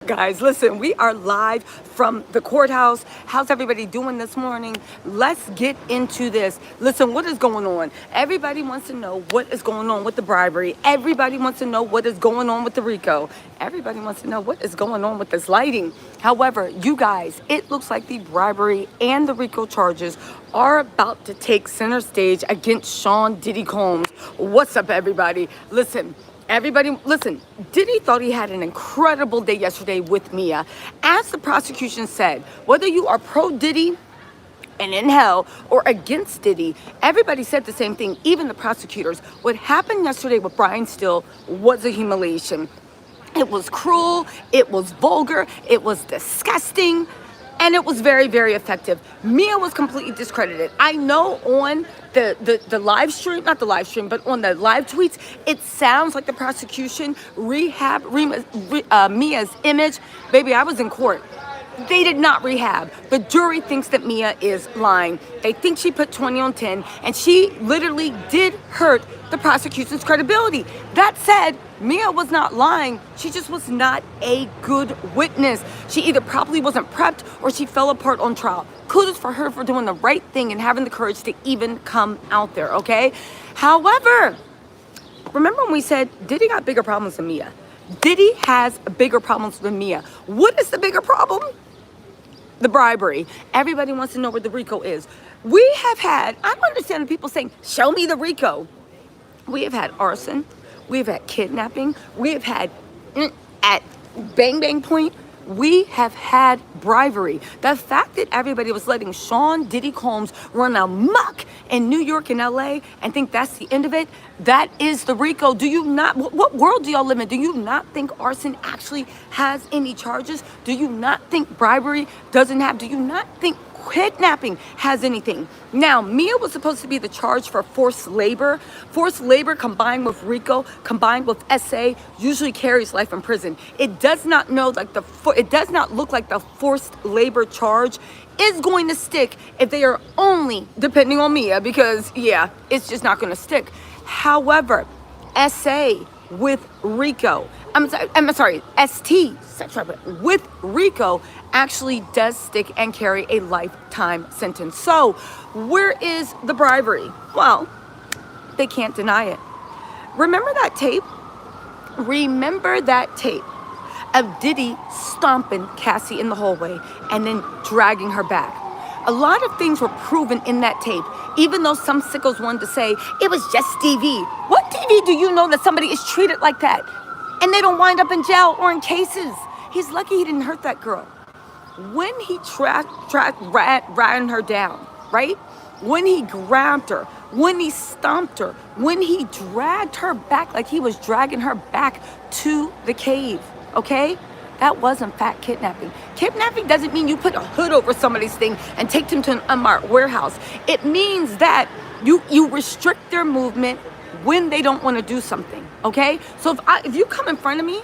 Guys, listen, we are live from the courthouse. How's everybody doing this morning? Let's get into this. Listen, what is going on? Everybody wants to know what is going on with the bribery. Everybody wants to know what is going on with the Rico. Everybody wants to know what is going on with this lighting. However, you guys, it looks like the bribery and the Rico charges are about to take center stage against Sean Diddy Combs. What's up, everybody? Listen, Diddy thought he had an incredible day yesterday with Mia. As the prosecution said, whether you are pro-Diddy and in hell or against Diddy, everybody said the same thing, even the prosecutors. What happened yesterday with Brian Steele was a humiliation. It was cruel, it was vulgar, it was disgusting, and it was very, very effective. Mia was completely discredited. I know on the live stream, not the live stream, but on the live tweets, it sounds like the prosecution rehab Mia's image. Baby, I was in court. They did not rehab. The jury thinks that Mia is lying. They think she put 20 on 10, and she literally did hurt the prosecution's credibility. That said, Mia was not lying. She just was not a good witness. She either probably wasn't prepped or she fell apart on trial. Kudos for her for doing the right thing and having the courage to even come out there, okay? However, remember when we said Diddy got bigger problems than Mia? Diddy has bigger problems than Mia. What is the bigger problem? The bribery. Everybody wants to know where the Rico is. We have had, I don't understand the people saying, show me the Rico. We have had arson. We've had kidnapping. We have had, at bang bang point, we have had bribery. The fact that everybody was letting Sean Diddy Combs run amok in New York and LA and think that's the end of it, that is the Rico. Do you not, what world do y'all live in? Do you not think arson actually has any charges? Do you not think bribery doesn't have, do you not think kidnapping has anything? Now, Mia was supposed to be the charge for forced labor. Forced labor combined with Rico, combined with SA, usually carries life in prison. It does not look like the forced labor charge is going to stick if they are only depending on Mia, because yeah, it's just not going to stick. However, SA with Rico, ST with Rico actually does stick and carry a lifetime sentence. So where is the bribery? Well, they can't deny it. Remember that tape? Remember that tape of Diddy stomping Cassie in the hallway and then dragging her back. A lot of things were proven in that tape, even though some sickos wanted to say it was just TV. What TV do you know that somebody is treated like that and they don't wind up in jail or in cases? He's lucky he didn't hurt that girl. When he ran her down, right? When he grabbed her, when he stomped her, when he dragged her back like he was dragging her back to the cave, okay? That was in fact kidnapping. Kidnapping doesn't mean you put a hood over somebody's thing and take them to an unmarked warehouse. It means that you restrict their movement when they don't want to do something, okay? So if you come in front of me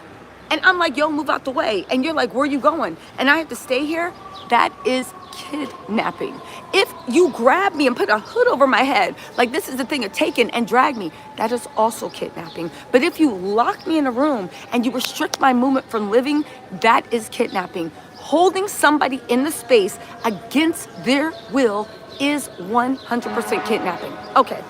and I'm like, yo, move out the way, and you're like, where are you going? And I have to stay here, that is kidnapping. If you grab me and put a hood over my head, like this is the thing of taking and drag me, that is also kidnapping. But if you lock me in a room and you restrict my movement from living, that is kidnapping. Holding somebody in the space against their will is 100% kidnapping. Okay,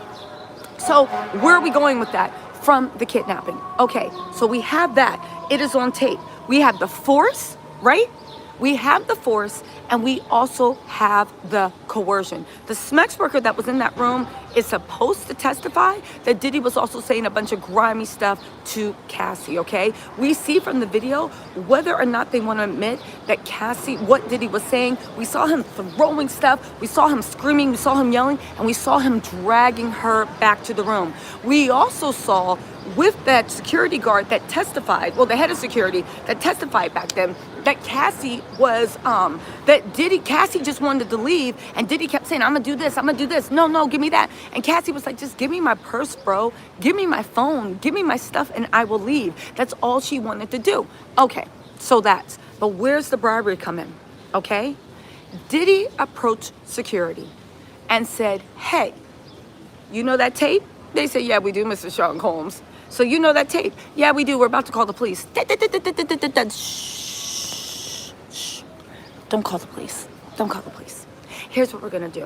so where are we going with that? From the kidnapping. Okay, so we have that. It is on tape. We have the force, right? We have the force, and we also have the coercion. The Smex worker that was in that room is supposed to testify that Diddy was also saying a bunch of grimy stuff to Cassie, okay? We see from the video, whether or not they want to admit that Cassie, what Diddy was saying, we saw him throwing stuff, we saw him screaming, we saw him yelling, and we saw him dragging her back to the room. We also saw with that security guard that testified, well, the head of security that testified back then, that Cassie was, Cassie just wanted to leave, and Diddy kept saying, I'm gonna do this, I'm gonna do this, no, give me that. And Cassie was like, just give me my purse, bro, give me my phone, give me my stuff, and I will leave. That's all she wanted to do. Okay, so but where's the bribery come in, okay? Diddy approached security and said, hey, you know that tape? They said, yeah, we do, Mr. Sean Combs. So you know that tape? Yeah, we do. We're about to call the police. Shh. Don't call the police. Don't call the police. Here's what we're gonna do.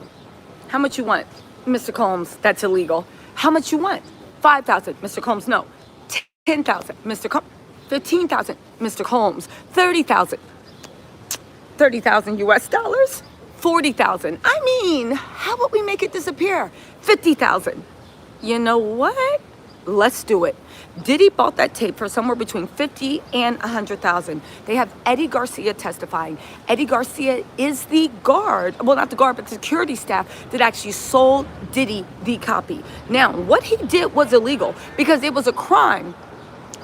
How much you want, Mr. Combs? That's illegal. How much you want? 5,000, Mr. Combs. No. 10,000, Mr. Combs. 15,000, Mr. Combs. 30,000. 30,000 US dollars. 40,000. I mean, how about we make it disappear? 50,000. You know what? Let's do it. Diddy bought that tape for somewhere between 50 and 100,000. They have Eddie Garcia testifying. Eddie Garcia is the guard, well, not the guard, but the security staff that actually sold Diddy the copy. Now, what he did was illegal because it was a crime.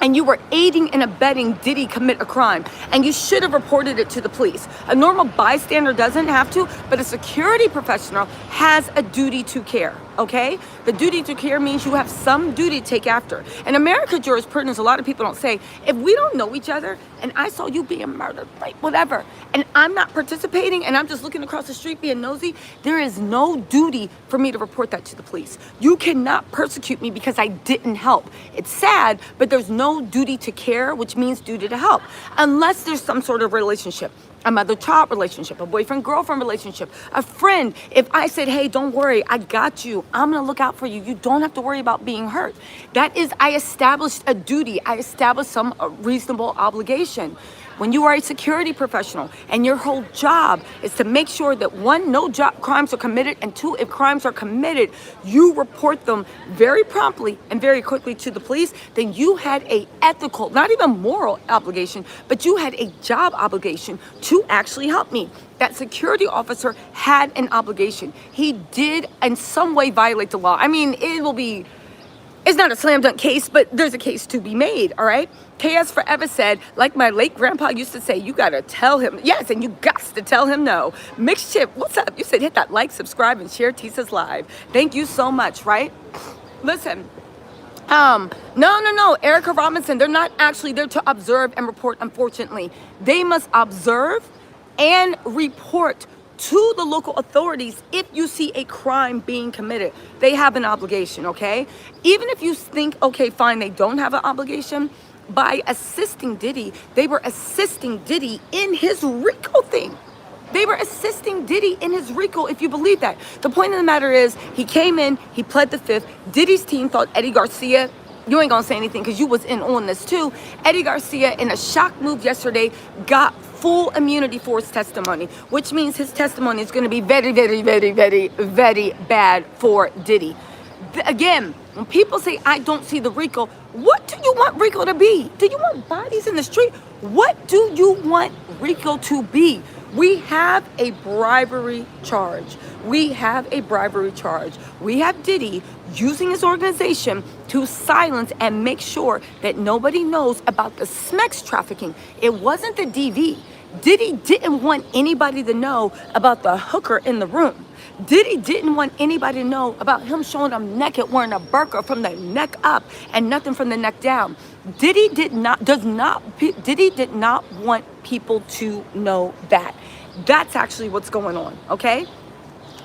And you were aiding and abetting Diddy commit a crime. And you should have reported it to the police. A normal bystander doesn't have to, but a security professional has a duty to care, okay? The duty to care means you have some duty to take after. In America jurisprudence, a lot of people don't say, if we don't know each other and I saw you being murdered, right, whatever, and I'm not participating and I'm just looking across the street being nosy, there is no duty for me to report that to the police. You cannot persecute me because I didn't help. It's sad, but there's no duty to care, which means duty to help, unless there's some sort of relationship, a mother-child relationship, a boyfriend-girlfriend relationship, a friend. If I said, hey, don't worry, I got you, I'm gonna look out for you, you don't have to worry about being hurt. That is, I established a duty, I established some reasonable obligation. When you are a security professional and your whole job is to make sure that one, no crimes are committed, and two, if crimes are committed, you report them very promptly and very quickly to the police, then you had a ethical, not even moral obligation, but you had a job obligation to actually help me. That security officer had an obligation. He did in some way violate the law. I mean, it's not a slam dunk case, but there's a case to be made, all right? KS forever said, like my late grandpa used to say, you gotta tell him yes, and you got to tell him no. Mixed Chip, what's up? You said hit that like, subscribe, and share Tisa's live. Thank you so much, right? Listen, no, Erica Robinson, they're not actually there to observe and report, unfortunately. They must observe and report to the local authorities if you see a crime being committed. They have an obligation, okay? Even if you think, okay, fine, they don't have an obligation, by assisting Diddy, they were assisting Diddy in his Rico thing. They were assisting Diddy in his Rico, if you believe that. The point of the matter is, he came in, he pled the fifth. Diddy's team thought Eddie Garcia, you ain't gonna say anything because you was in on this too. Eddie Garcia, in a shock move yesterday, got full immunity for his testimony, which means his testimony is gonna be very, very, very, very, very bad for Diddy. Again, when people say, I don't see the Rico, what do you want Rico to be? Do you want bodies in the street? What do you want Rico to be? We have a bribery charge. We have a bribery charge. We have Diddy using his organization to silence and make sure that nobody knows about the sex trafficking. It wasn't the DV. Diddy didn't want anybody to know about the hooker in the room. Diddy didn't want anybody to know about him showing them naked wearing a burqa from the neck up and nothing from the neck down. Diddy did not want people to know that. That's actually what's going on, okay?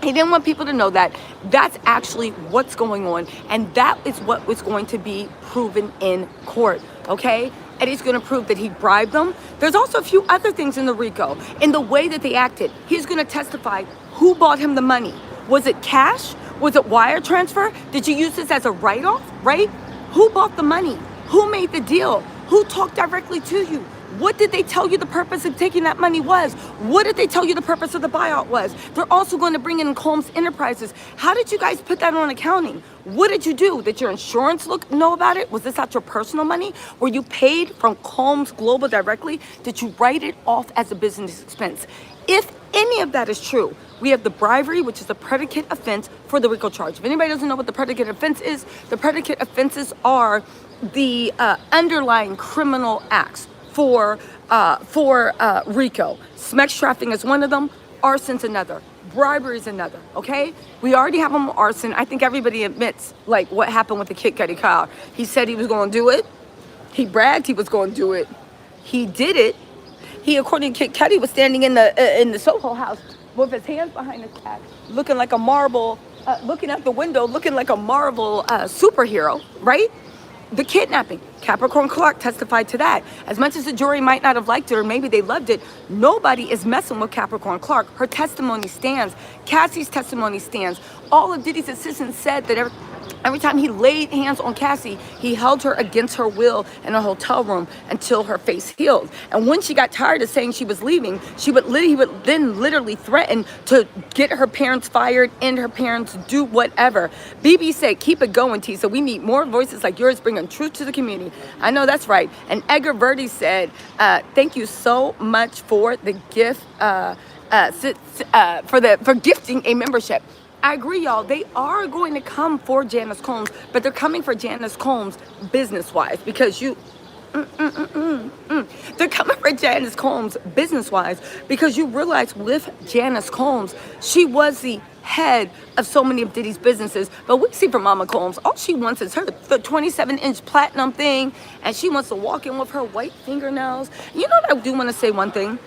He didn't want people to know that. That's actually what's going on, and that is what was going to be proven in court, okay? Eddie's going to prove that he bribed them. There's also a few other things in the Rico, in the way that they acted. He's going to testify who bought him the money. Was it cash? Was it wire transfer? Did you use this as a write-off, right? Who bought the money? Who made the deal? Who talked directly to you? What did they tell you the purpose of taking that money was? What did they tell you the purpose of the buyout was? They're also going to bring in Combs Enterprises. How did you guys put that on accounting? What did you do? Did your insurance know about it? Was this not your personal money? Were you paid from Combs Global directly? Did you write it off as a business expense? If any of that is true, we have the bribery, which is a predicate offense for the Rico charge. If anybody doesn't know what the predicate offense is, the predicate offenses are the underlying criminal acts for Rico. Sex trafficking is one of them. Arson's another. Bribery is another. Okay, we already have him on arson. I think everybody admits like what happened with the Kid Cudi car. He said he was going to do it. He bragged he was going to do it. He did it. He, according to Kid Cudi, was standing in the Soho house with his hands behind his back, looking like a Marvel, looking out the window, looking like a Marvel superhero, right? the kidnapping. Capricorn Clark testified to that. As much as the jury might not have liked it, or maybe they loved it, nobody is messing with Capricorn Clark. Her testimony stands. Cassie's testimony stands. All of Diddy's assistants said that every time he laid hands on Cassie, he held her against her will in a hotel room until her face healed. And when she got tired of saying she was leaving, he would then literally threaten to get her parents fired and her parents do whatever. BB said, keep it going, T. So we need more voices like yours bringing truth to the community. I know that's right. And Edgar Verdi said, thank you so much for the gift, for gifting a membership. I agree, y'all. They are going to come for Janice Combs, but they're coming for Janice Combs business-wise because they're coming for Janice Combs business-wise because you realize with Janice Combs, she was the head of so many of Diddy's businesses. But we see from Mama Combs, all she wants is the 27-inch platinum thing, and she wants to walk in with her white fingernails. You know what I do want to say one thing?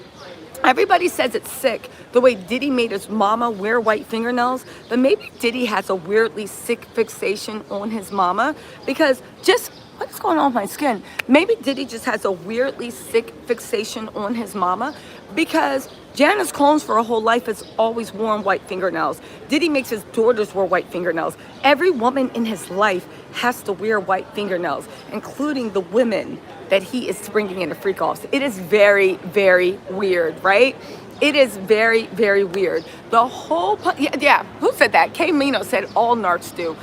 Everybody says it's sick the way Diddy made his mama wear white fingernails, but maybe Diddy has a weirdly sick fixation on his mama because what's going on with my skin? Maybe Diddy just has a weirdly sick fixation on his mama because Janice Combs for her whole life has always worn white fingernails. Diddy makes his daughters wear white fingernails. Every woman in his life has to wear white fingernails, including the women that he is bringing into freak-offs. It is very, very weird, right? It is very, very weird. The whole, who said that? K Mino said all narcs do.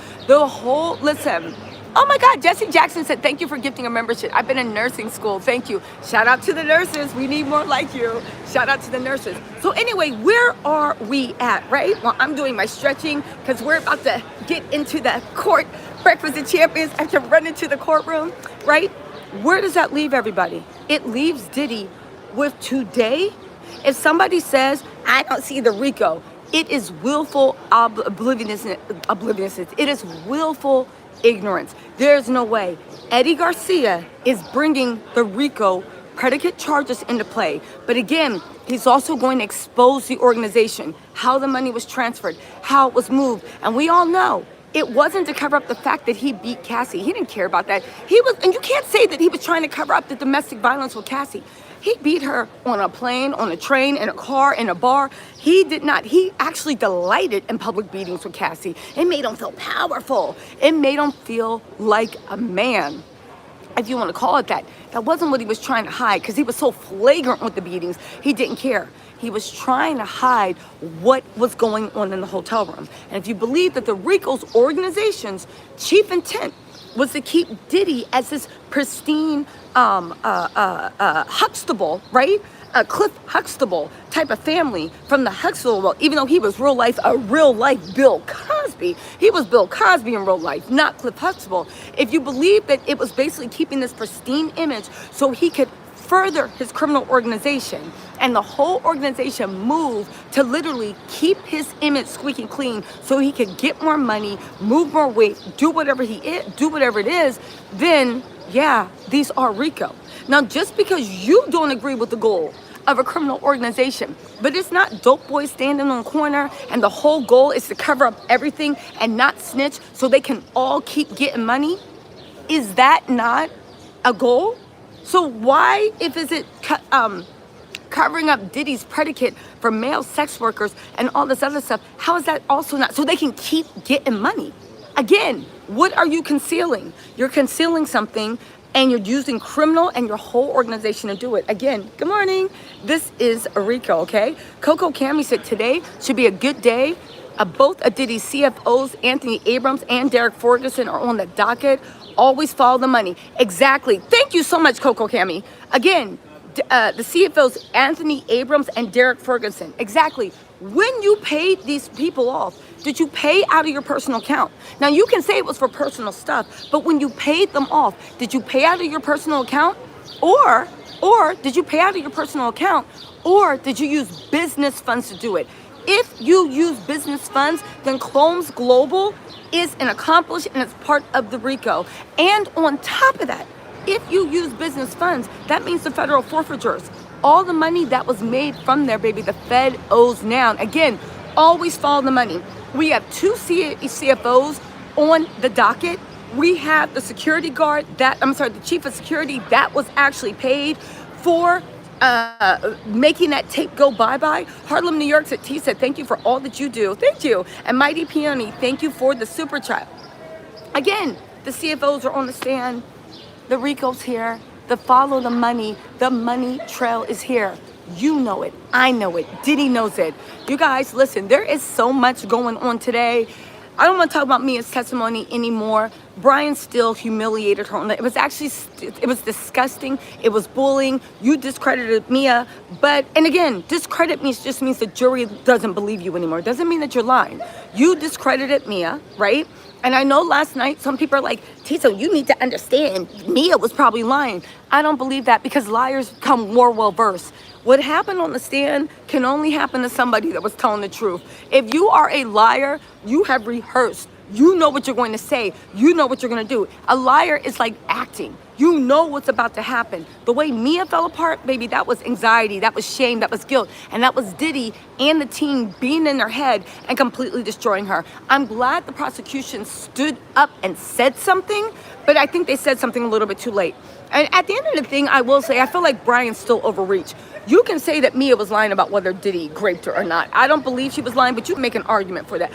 Listen, oh my God, Jesse Jackson said, thank you for gifting a membership. I've been in nursing school, thank you. Shout out to the nurses, we need more like you. Shout out to the nurses. So anyway, where are we at, right? Well, I'm doing my stretching because we're about to get into the court, Breakfast of Champions. I have to run into the courtroom, right? Where does that leave everybody? It leaves Diddy with today. If somebody says, I don't see the Rico, it is willful obliviousness. It is willful ignorance. There's no way. Eddie Garcia is bringing the Rico predicate charges into play. But again, he's also going to expose the organization, how the money was transferred, how it was moved. And we all know it wasn't to cover up the fact that he beat Cassie. He didn't care about that. And you can't say that he was trying to cover up the domestic violence with Cassie. He beat her on a plane, on a train, in a car, in a bar. He did not. He actually delighted in public beatings with Cassie. It made him feel powerful. It made him feel like a man, if you want to call it that. That wasn't what he was trying to hide because he was so flagrant with the beatings. He didn't care. He was trying to hide what was going on in the hotel room. And if you believe that the Rico's organization's chief intent was to keep Diddy as this pristine Huxtable, right? A Cliff Huxtable type of family from the Huxtable world, even though he was a real life Bill Cosby. He was Bill Cosby in real life, not Cliff Huxtable. If you believe that it was basically keeping this pristine image so he could further his criminal organization, and the whole organization moved to literally keep his image squeaky clean so he could get more money, move more weight, do whatever it is, then yeah, these are Rico. Now, just because you don't agree with the goal of a criminal organization, but it's not dope boys standing on the corner and the whole goal is to cover up everything and not snitch so they can all keep getting money, is that not a goal? So why, if is it covering up Diddy's predicate for male sex workers and all this other stuff, how is that also not, so they can keep getting money? Again, what are you concealing? You're concealing something and you're using criminal and your whole organization to do it. Again, good morning. This is Rico, okay? Coco Cami said today should be a good day. Both of Diddy's CFOs, Anthony Abrams and Derek Ferguson, are on the docket. Always follow the money. Exactly. Thank you so much, Coco Cami. Again, the CFOs, Anthony Abrams and Derek Ferguson. Exactly. When you paid these people off, did you pay out of your personal account? Now, you can say it was for personal stuff, but when you paid them off, did you pay out of your personal account? Or did you pay out of your personal account? Or did you use business funds to do it? If you use business funds, then Combs Global is an accomplice and it's part of the Rico. And on top of that, if you use business funds, that means the federal forfeitures. All the money that was made from there, baby, the Fed owes now. Again, always follow the money. We have two CFOs on the docket We have the security guard the chief of security that was actually paid for making that tape go bye-bye. Harlem, New York said, T said, thank you for all that you do. Thank you. And Mighty Peony, thank you for the super chat. Again, the CFOs are on the stand. The Rico's here. The follow the money trail is here. You know it. I know it. Diddy knows it. You guys, listen, there is so much going on today. I don't want to talk about Mia's testimony anymore. Brian still humiliated her. It was disgusting. It was bullying. You discredited Mia. And again, discredit just means the jury doesn't believe you anymore. It doesn't mean that you're lying. You discredited Mia, right? And I know last night some people are like, Tisa, you need to understand Mia was probably lying. I don't believe that because liars come more well-versed. What happened on the stand can only happen to somebody that was telling the truth. If you are a liar, you have rehearsed. You know what you're going to say. You know what you're going to do. A liar is like acting. You know what's about to happen. The way Mia fell apart, baby, that was anxiety, that was shame, that was guilt. And that was Diddy and the team being in their head and completely destroying her. I'm glad the prosecution stood up and said something, but I think they said something a little bit too late. And at the end of the thing, I will say, I feel like Brian's still overreached. You can say that Mia was lying about whether Diddy raped her or not. I don't believe she was lying, but you can make an argument for that.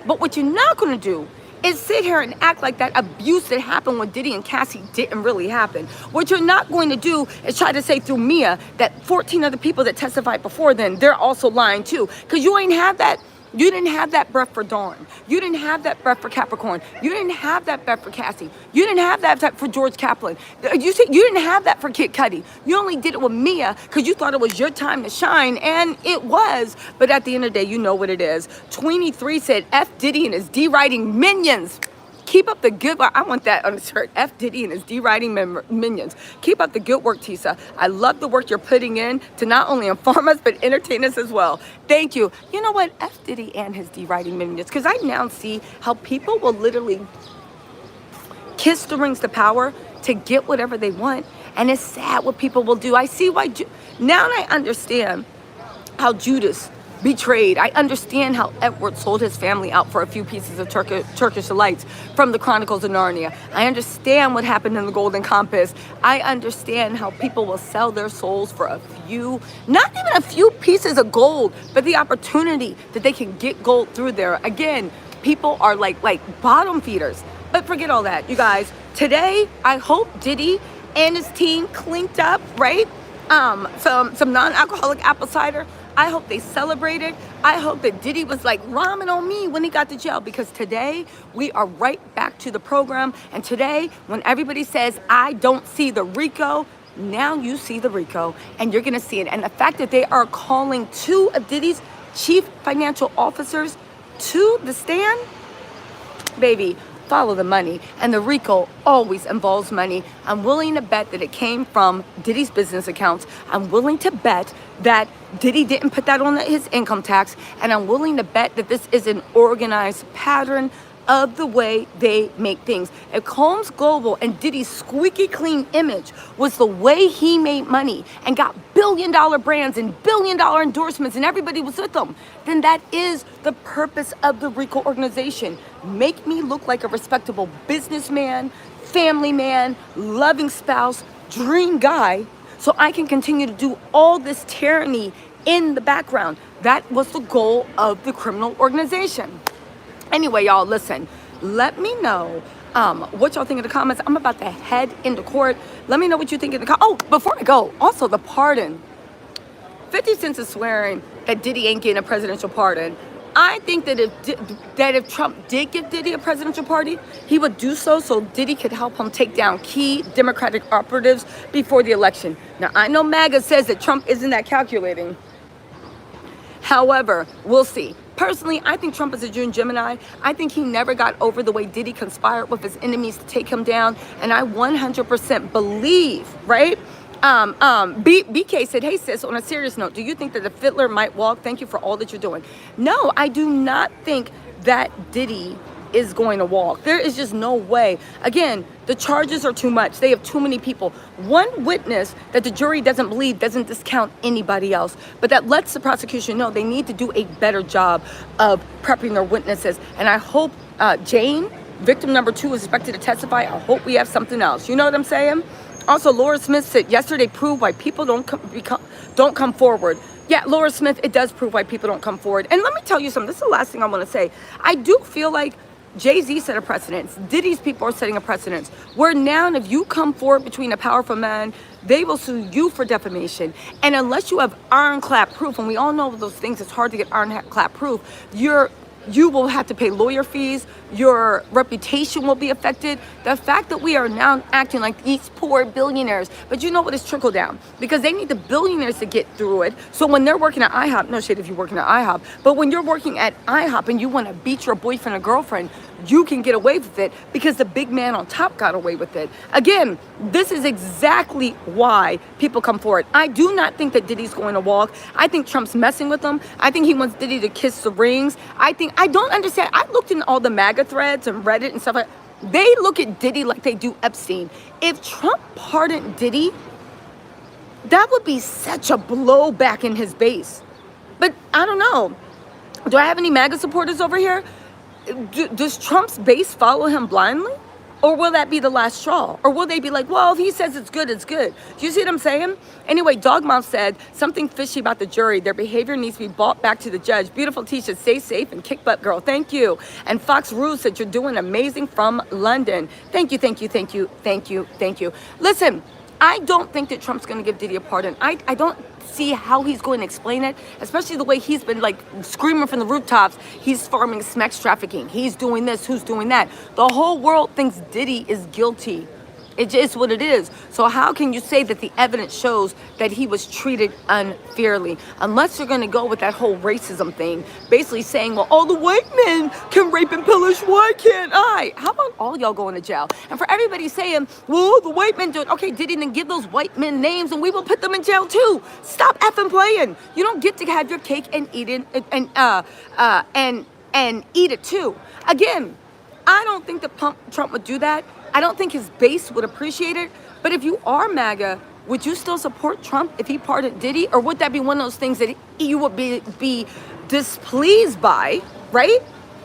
But what you're not going to do is sit here and act like that abuse that happened with Diddy and Cassie didn't really happen. What you're not going to do is try to say through Mia that 14 other people that testified before then, they're also lying too. Because you ain't have that. You didn't have that breath for Dawn. You didn't have that breath for Capricorn. You didn't have that breath for Cassie. You didn't have that for George Kaplan. You didn't have that for Kid Cudi. You only did it with Mia because you thought it was your time to shine, and it was. But at the end of the day, you know what it is. 23 said, F Diddy and his D-writing minions. Keep up the good work. I want that on the shirt. F Diddy and his D-writing minions. Keep up the good work, Tisa. I love the work you're putting in to not only inform us, but entertain us as well. Thank you. You know what? F Diddy and his D-writing minions. Because I now see how people will literally kiss the rings to power to get whatever they want. And it's sad what people will do. I see why. Now I understand how Judas betrayed. I understand how Edward sold his family out for a few pieces of Turkish delights from the Chronicles of Narnia. I understand what happened in the Golden Compass. I understand how people will sell their souls for not even a few pieces of gold, but the opportunity that they can get gold through there. Again, people are like bottom feeders. But forget all that, you guys. Today, I hope Diddy and his team clinked up, right? Some non-alcoholic apple cider. I hope they celebrated. I hope that Diddy was like ramen on me when he got to jail, because today we are right back to the program. And today, when everybody says, I don't see the Rico, now you see the Rico and you're going to see it. And the fact that they are calling 2 of Diddy's chief financial officers to the stand, baby, follow the money. And the Rico always involves money. I'm willing to bet that it came from Diddy's business accounts. I'm willing to bet that Diddy didn't put that on his income tax. And I'm willing to bet that this is an organized pattern of the way they make things. If Combs Global and Diddy's squeaky clean image was the way he made money and got billion-dollar brands and billion-dollar endorsements and everybody was with them, then that is the purpose of the Rico organization. Make me look like a respectable businessman, family man, loving spouse, dream guy, so I can continue to do all this tyranny in the background. That was the goal of the criminal organization. Anyway, y'all, listen, let me know what y'all think in the comments. I'm about to head into court. Let me know what you think in the comments. Oh, before I go, also the pardon. 50 Cent is swearing that Diddy ain't getting a presidential pardon. I think that if Trump did give Diddy a presidential pardon, he would do so Diddy could help him take down key Democratic operatives before the election. Now, I know MAGA says that Trump isn't that calculating. However, we'll see. Personally, I think Trump is a June Gemini. I think he never got over the way Diddy conspired with his enemies to take him down. And I 100% believe, right? BK said, hey sis, on a serious note, do you think that the fiddler might walk? Thank you for all that you're doing. No, I do not think that Diddy is going to walk. There is just no way. Again, the charges are too much. They have too many people. One witness that the jury doesn't believe doesn't discount anybody else. But that lets the prosecution know they need to do a better job of prepping their witnesses. And I hope Jane Victim number 2 is expected to testify. I hope we have something else. You know what I'm saying? Also, Laura Smith said yesterday proved why people don't come forward. Yeah, Laura Smith, it does prove why people don't come forward. And let me tell you something. This is the last thing I want to say. I do feel like Jay-Z set a precedence. Diddy's people are setting a precedence. Where now, if you come forward between a powerful man, they will sue you for defamation. And unless you have ironclad proof, and we all know those things, it's hard to get ironclad proof, you will have to pay lawyer fees. Your reputation will be affected. The fact that we are now acting like these poor billionaires, but you know what is trickle down? Because they need the billionaires to get through it. So when they're working at IHOP, no shade if you're working at IHOP, but when you're working at IHOP and you want to beat your boyfriend or girlfriend, you can get away with it because the big man on top got away with it. Again, this is exactly why people come forward. I do not think that Diddy's going to walk. I think Trump's messing with him. I think he wants Diddy to kiss the rings. I don't understand. I looked in all the MAGA threads and Reddit and stuff like that. They look at Diddy like they do Epstein. If Trump pardoned Diddy, that would be such a blow back in his base. But I don't know. Do I have any MAGA supporters over here? Does Trump's base follow him blindly? Or will that be the last straw? Or will they be like, well, if he says it's good, it's good. Do you see what I'm saying? Anyway, Dogmouth said something fishy about the jury. Their behavior needs to be brought back to the judge. Beautiful Tisha, stay safe and kick butt, girl. Thank you. And Fox Ruse said you're doing amazing from London. Thank you, thank you, thank you, thank you, thank you. Listen, I don't think that Trump's going to give Diddy a pardon. I don't see how he's going to explain it, especially the way he's been like screaming from the rooftops. He's farming sex trafficking. He's doing this, who's doing that. The whole world thinks Diddy is guilty. It is what it is. So how can you say that the evidence shows that he was treated unfairly? Unless you're going to go with that whole racism thing, basically saying, well, all the white men can rape and pillage, why can't I? How about all y'all going to jail? And for everybody saying, well, the white men do it. Okay, Diddy didn't give those white men names and we will put them in jail too. Stop effing playing. You don't get to have your cake and eat it and eat it too. Again, I don't think that Trump would do that. I don't think his base would appreciate it. But if you are MAGA, would you still support Trump if he pardoned Diddy? Or would that be one of those things that you would be displeased by, right?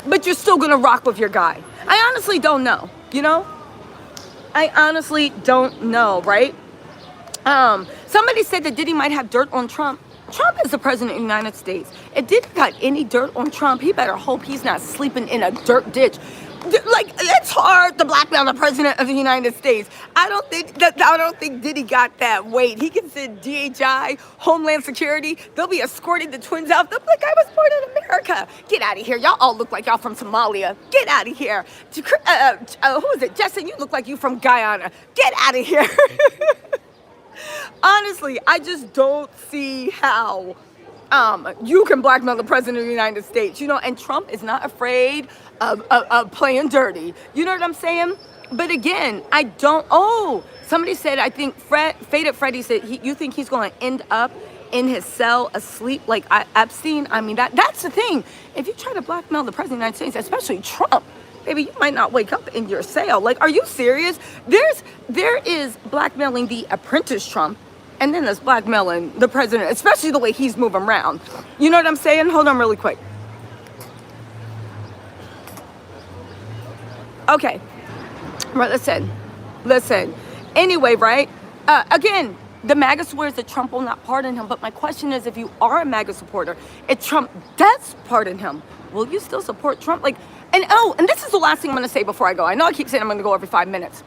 But you're still going to rock with your guy. I honestly don't know, you know? I honestly don't know, right? Somebody said that Diddy might have dirt on Trump. Trump is the president of the United States. If Diddy got any dirt on Trump, he better hope he's not sleeping in a dirt ditch. Like, it's hard to blackmail the president of the United States. I don't think Diddy got that weight. He can send DHI, Homeland Security. They'll be escorting the twins out. They'll be like, I was born in America. Get out of here. Y'all all look like y'all from Somalia. Get out of here. Who is it? Justin, you look like you from Guyana. Get out of here. Honestly, I just don't see how you can blackmail the president of the United States, you know, and Trump is not afraid of playing dirty. You know what I'm saying? But again, I don't, somebody said, I think Faded Freddy said, you think he's going to end up in his cell asleep like Epstein? I mean, that's the thing. If you try to blackmail the president of the United States, especially Trump, baby, you might not wake up in your cell. Like, are you serious? There is blackmailing the apprentice Trump, and then there's blackmailing the president, especially the way he's moving around. You know what I'm saying? Hold on really quick. Okay. Right, listen. Anyway, right? Again, the MAGA swears that Trump will not pardon him. But my question is, if you are a MAGA supporter, if Trump does pardon him, will you still support Trump? And this is the last thing I'm going to say before I go. I know I keep saying I'm going to go every 5 minutes.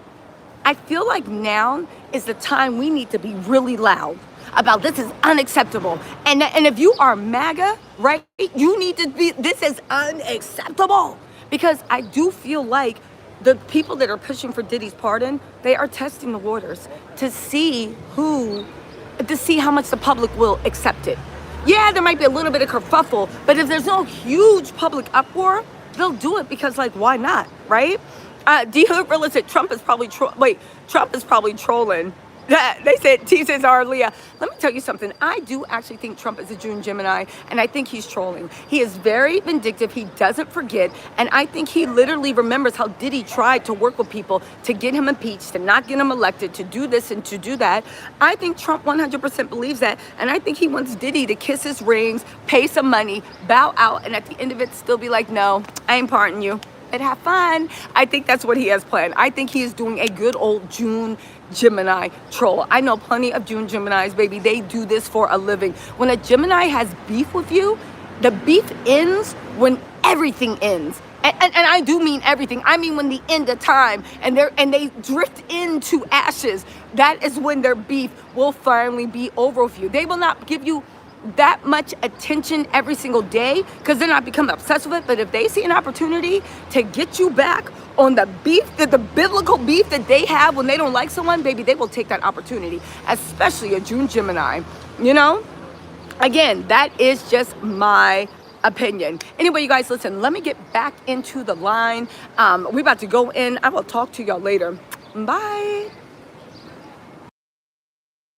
I feel like now is the time we need to be really loud about this is unacceptable. And if you are MAGA, right, you need to be, this is unacceptable. Because I do feel like the people that are pushing for Diddy's pardon, they are testing the waters to see how much the public will accept it. Yeah, there might be a little bit of kerfuffle, but if there's no huge public uproar, they'll do it because, like, why not, right? D Hood Realist said Trump is probably trolling. They said T says Leah. Let me tell you something. I do actually think Trump is a June Gemini, and I think he's trolling. He is very vindictive. He doesn't forget, and I think he literally remembers how Diddy tried to work with people to get him impeached, to not get him elected, to do this and to do that. I think Trump 100% believes that, and I think he wants Diddy to kiss his rings, pay some money, bow out, and at the end of it still be like, no, I ain't pardoning you. and have fun. I think that's what he has planned. I think he is doing a good old June Gemini troll. I know plenty of June Geminis, baby. They do this for a living. When a Gemini has beef with you, the beef ends when everything ends. And I do mean everything. I mean when the end of time and they drift into ashes. That is when their beef will finally be over with you. They will not give you that much attention every single day because they're not becoming obsessed with it. But if they see an opportunity to get you back on the beef, the biblical beef that they have when they don't like someone, baby, they will take that opportunity, especially a June Gemini, you know? Again, that is just my opinion. Anyway, you guys, listen, let me get back into the line. We're about to go in. I will talk to y'all later. Bye.